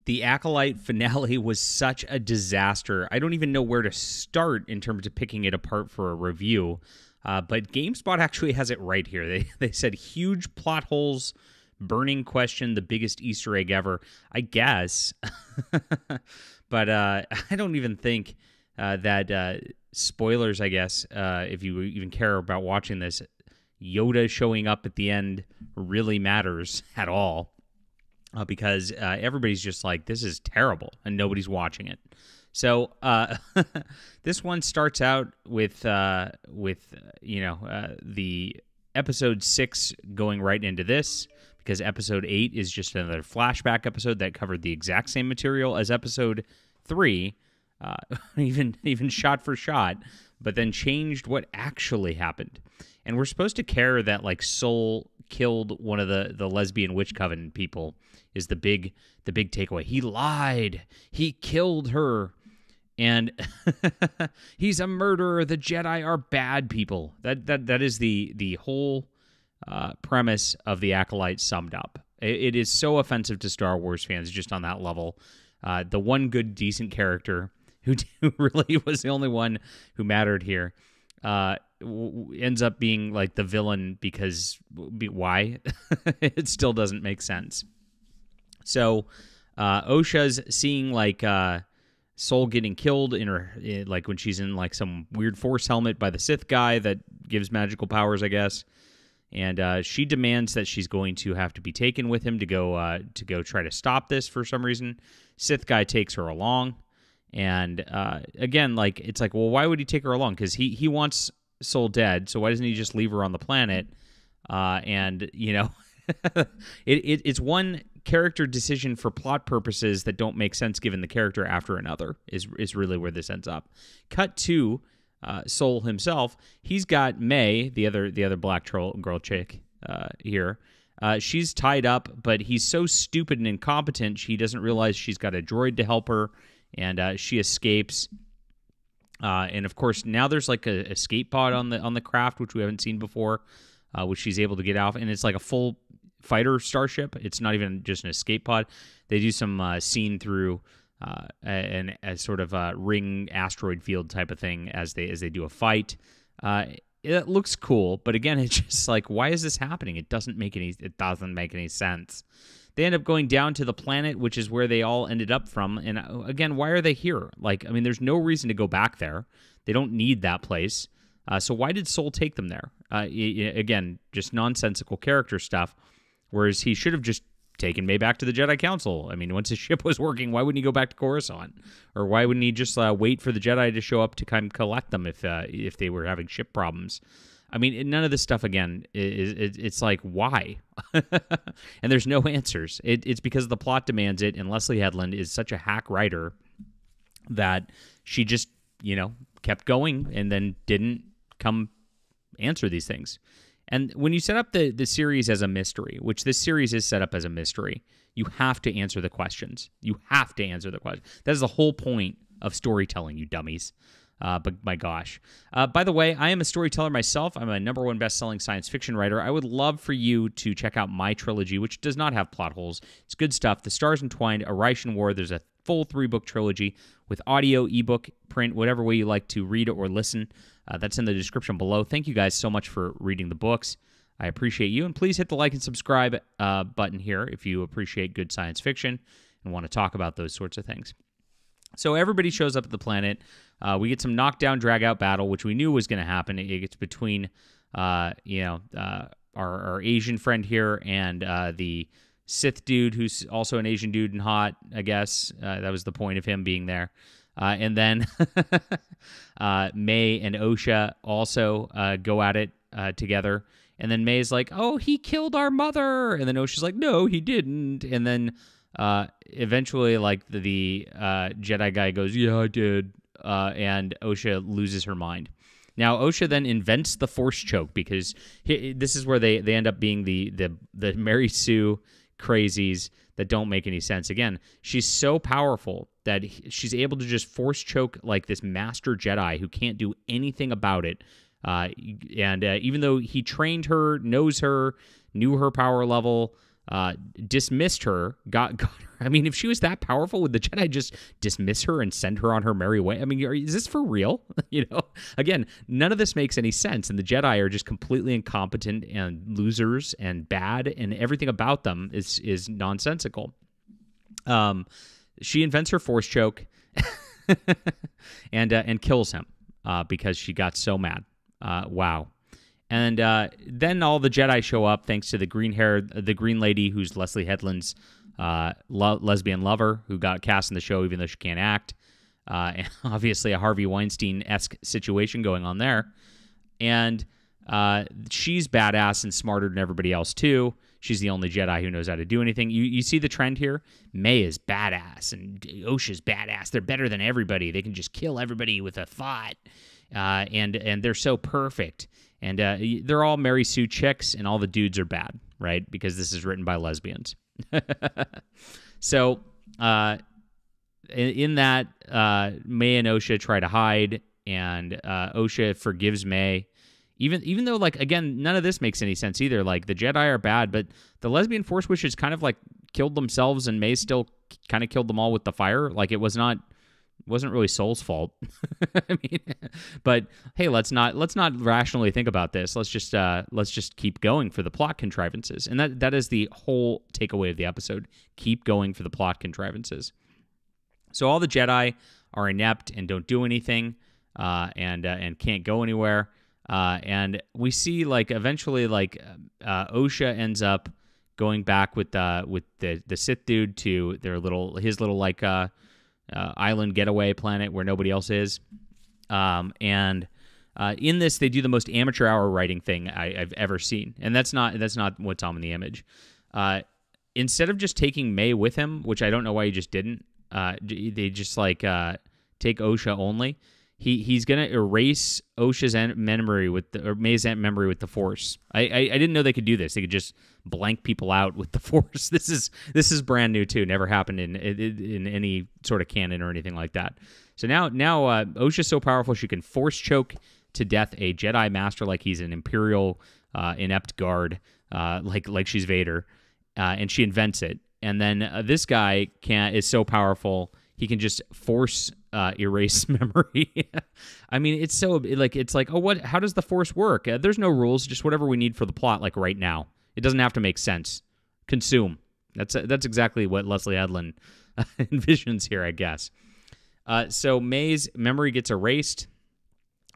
The Acolyte finale was such a disaster. I don't even know where to start in terms of picking it apart for a review. But GameSpot actually has it right here. They said huge plot holes, burning question, the biggest Easter egg ever. I guess. But I don't even think that spoilers, I guess, if you even care about watching this, Yoda showing up at the end really matters at all. Because everybody's just like, this is terrible, and nobody's watching it. So this one starts out with the episode 6 going right into this, because episode 8 is just another flashback episode that covered the exact same material as episode 3, even shot for shot, but then changed what actually happened. And we're supposed to care that like Soul killed one of the lesbian witch coven people is the big takeaway. He lied. He killed her. And he's a murderer. The Jedi are bad people. That is the whole premise of the Acolyte summed up. It is so offensive to Star Wars fans just on that level. The one good, decent character who really was the only one who mattered here ends up being like the villain because why? It still doesn't make sense. So Osha's seeing like Soul getting killed like when she's in like some weird Force helmet by the Sith guy that gives magical powers, I guess. And she demands that she's going to have to be taken with him to go try to stop this for some reason. Sith guy takes her along, and again, like it's like, well, why would he take her along? Because he wants Soul dead, so why doesn't he just leave her on the planet? And you know, it's one character decision for plot purposes that don't make sense given the character after another is really where this ends up. Cut to Soul himself. He's got May, the other black girl chick here. She's tied up, but he's so stupid and incompetent she doesn't realize she's got a droid to help her, and she escapes. And of course, now there's like a escape pod on the craft, which we haven't seen before, which she's able to get off, and it's like a full fighter starship. It's not even just an escape pod. They do some scene through a sort of a ring asteroid field type of thing as they do a fight. It looks cool, but again, it's just like, why is this happening? It doesn't make any sense. They end up going down to the planet, which is where they all ended up from. And again, why are they here? Like, I mean, there's no reason to go back there. They don't need that place. So why did Soul take them there? Again, just nonsensical character stuff. Whereas he should have just taken May back to the Jedi Council. I mean, once his ship was working, why wouldn't he go back to Coruscant? Or why wouldn't he just wait for the Jedi to show up to kind of collect them if they were having ship problems? I mean, none of this stuff, again, it's like, why? And there's no answers. It's because the plot demands it, and Leslie Headland is such a hack writer that she just, kept going and then didn't come answer these things. And when you set up the series as a mystery, which this series is set up as a mystery, you have to answer the questions. You have to answer the questions. That is the whole point of storytelling, you dummies. But my gosh. By the way, I am a storyteller myself. I'm a #1 best-selling science fiction writer. I would love for you to check out my trilogy, which does not have plot holes. It's good stuff. The Stars Entwined, A Ryshan War. There's a full 3-book trilogy with audio, ebook, print, whatever way you like to read or listen. That's in the description below. Thank you guys so much for reading the books. I appreciate you. And please hit the like and subscribe button here if you appreciate good science fiction and want to talk about those sorts of things. So everybody shows up at the planet. We get some knockdown, drag-out battle, which we knew was going to happen. It gets between, our Asian friend here and the Sith dude, who's also an Asian dude and hot, I guess. That was the point of him being there. And then May and Osha also go at it together. And then May's like, oh, he killed our mother. And then Osha's like, no, he didn't. And then eventually, like, the Jedi guy goes, yeah, I did. And Osha loses her mind. Now, Osha then invents the Force choke because this is where they end up being the Mary Sue crazies that don't make any sense. Again, she's so powerful that she's able to just force choke like this master Jedi who can't do anything about it. And even though he trained her, knows her, knew her power level, dismissed her, got her. I mean, if she was that powerful, would the Jedi just dismiss her and send her on her merry way? I mean, is this for real? Again, none of this makes any sense, and the Jedi are just completely incompetent and losers and bad, and everything about them is nonsensical. She invents her force choke and kills him because she got so mad. Wow. And then all the Jedi show up thanks to the green lady who's Leslie Headland's lesbian lover who got cast in the show even though she can't act. And obviously a Harvey Weinstein-esque situation going on there. And she's badass and smarter than everybody else too. She's the only Jedi who knows how to do anything. You see the trend here? May is badass and Osha's badass. They're better than everybody. They can just kill everybody with a thought. And they're so perfect. And they're all Mary Sue chicks, and all the dudes are bad, right? Because this is written by lesbians. So in that, May and Osha try to hide, and Osha forgives May. Even though, like, again, none of this makes any sense either. Like, the Jedi are bad, but the lesbian Force Witches kind of, like, killed themselves, and May still kind of killed them all with the fire. Like, it wasn't really Soul's fault. I mean, but hey, let's not rationally think about this. Let's just keep going for the plot contrivances. And that is the whole takeaway of the episode. Keep going for the plot contrivances. So all the Jedi are inept and don't do anything, and can't go anywhere. And we see, like, eventually, like, Osha ends up going back with the Sith dude to his little island getaway planet where nobody else is. And in this, they do the most amateur hour writing thing I've ever seen. And that's not what's on in the image. Instead of just taking May with him, which I don't know why he just didn't, they just take Osha only. He's gonna erase Osha's memory or May's memory with the Force. I didn't know they could do this. They could just blank people out with the Force. This is brand new too. Never happened in any sort of canon or anything like that. So now Osha's so powerful she can force choke to death a Jedi Master like he's an Imperial inept guard, like she's Vader, and she invents it. And then this guy is so powerful he can just force erase memory. I mean, it's like, oh, what? How does the Force work? There's no rules, just whatever we need for the plot, like right now. It doesn't have to make sense. Consume. That's exactly what Leslie Headland envisions here, I guess. So May's memory gets erased.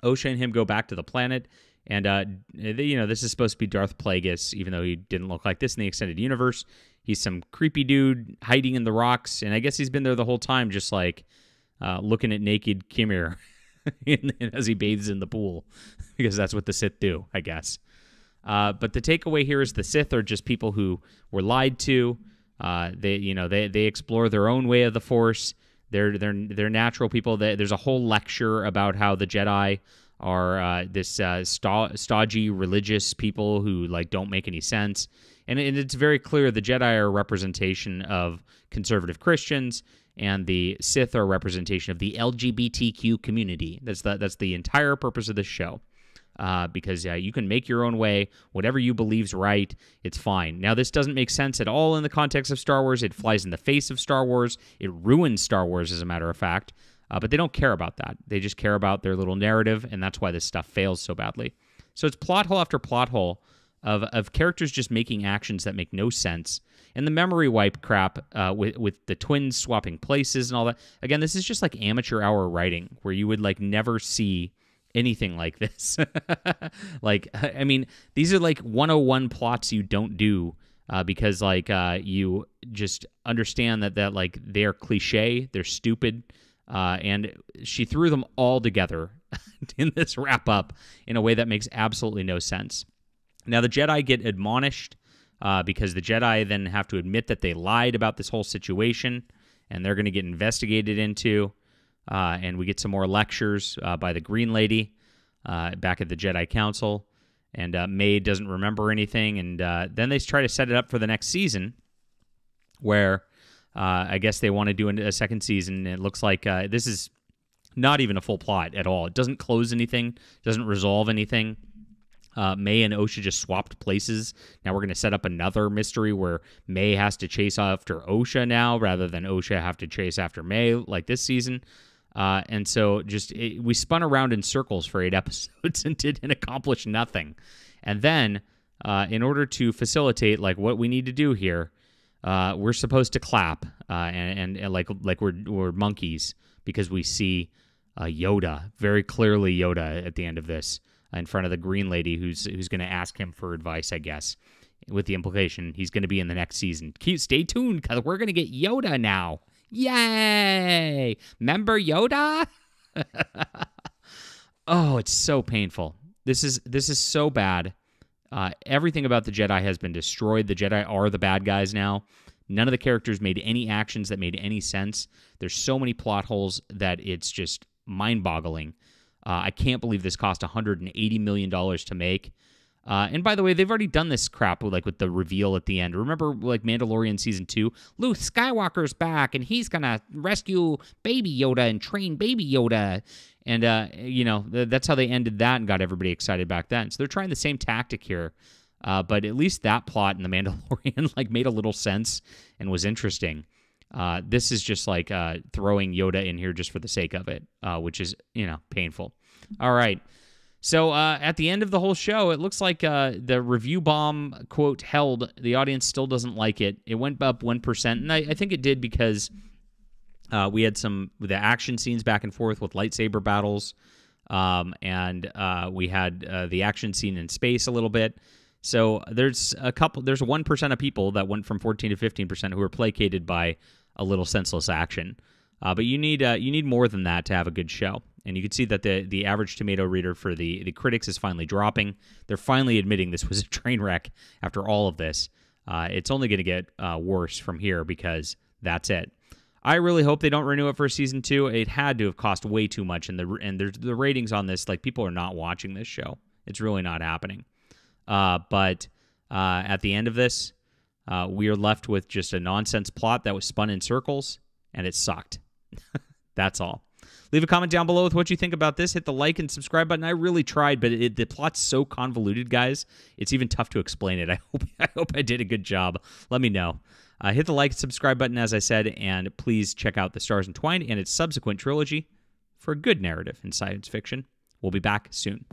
Osha and him go back to the planet, and this is supposed to be Darth Plagueis, even though he didn't look like this in the extended universe. He's some creepy dude hiding in the rocks, and I guess he's been there the whole time, just like looking at naked Kimir as he bathes in the pool, because that's what the Sith do, I guess. But the takeaway here is the Sith are just people who were lied to. They explore their own way of the Force. They're natural people. There's a whole lecture about how the Jedi are this stodgy religious people who like don't make any sense. And it's very clear the Jedi are a representation of conservative Christians, and the Sith are a representation of the LGBTQ community. That's the entire purpose of this show. Because you can make your own way, whatever you believe's right, it's fine. Now, this doesn't make sense at all in the context of Star Wars. It flies in the face of Star Wars. It ruins Star Wars, as a matter of fact. But they don't care about that. They just care about their little narrative, and that's why this stuff fails so badly. So it's plot hole after plot hole of characters just making actions that make no sense. And the memory wipe crap with the twins swapping places and all that. Again, this is just like amateur hour writing, where you would like never see anything like this. Like, I mean, these are like 101 plots you don't do because like you just understand that like they're cliche, they're stupid, and she threw them all together in this wrap up in a way that makes absolutely no sense. Now the Jedi get admonished because the Jedi then have to admit that they lied about this whole situation, and they're going to get investigated into. And we get some more lectures by the Green Lady back at the Jedi Council. And May doesn't remember anything. And then they try to set it up for the next season, where I guess they want to do a second season. It looks like this is not even a full plot at all. It doesn't close anything, doesn't resolve anything. May and Osha just swapped places. Now we're going to set up another mystery where May has to chase after Osha now rather than Osha have to chase after May like this season. And so we spun around in circles for 8 episodes and didn't accomplish nothing. And then in order to facilitate like what we need to do here, we're supposed to clap and like we're monkeys because we see Yoda, very clearly Yoda at the end of this, in front of the green lady who's going to ask him for advice, I guess, with the implication he's going to be in the next season. Stay tuned because we're going to get Yoda now. Yay! Remember Yoda? Oh, it's so painful. This is so bad. Everything about the Jedi has been destroyed. The Jedi are the bad guys now. None of the characters made any actions that made any sense. There's so many plot holes that it's just mind-boggling. I can't believe this cost $180 million to make. And by the way, they've already done this crap with the reveal at the end. Remember, like Mandalorian Season 2? Luke Skywalker's back, and he's going to rescue Baby Yoda and train Baby Yoda. And, that's how they ended that and got everybody excited back then. So they're trying the same tactic here. But at least that plot in The Mandalorian made a little sense and was interesting. This is just like throwing Yoda in here just for the sake of it, which is, painful. All right. So at the end of the whole show, it looks like the review bomb, quote, held. The audience still doesn't like it. It went up 1%. And I think it did because we had the action scenes back and forth with lightsaber battles. And we had the action scene in space a little bit. So there's 1% of people that went from 14 to 15% who were placated by a little senseless action. But you need more than that to have a good show. And you can see that the average tomato reader for the critics is finally dropping. They're finally admitting this was a train wreck after all of this. It's only going to get worse from here because that's it. I really hope they don't renew it for season 2. It had to have cost way too much, and the ratings on this, like, people are not watching this show. It's really not happening. But at the end of this, we are left with just a nonsense plot that was spun in circles, and it sucked. That's all. Leave a comment down below with what you think about this. Hit the like and subscribe button. I really tried, but the plot's so convoluted, guys. It's even tough to explain it. I hope I did a good job. Let me know. Hit the like and subscribe button, as I said, and please check out The Stars Entwined and its subsequent trilogy for a good narrative in science fiction. We'll be back soon.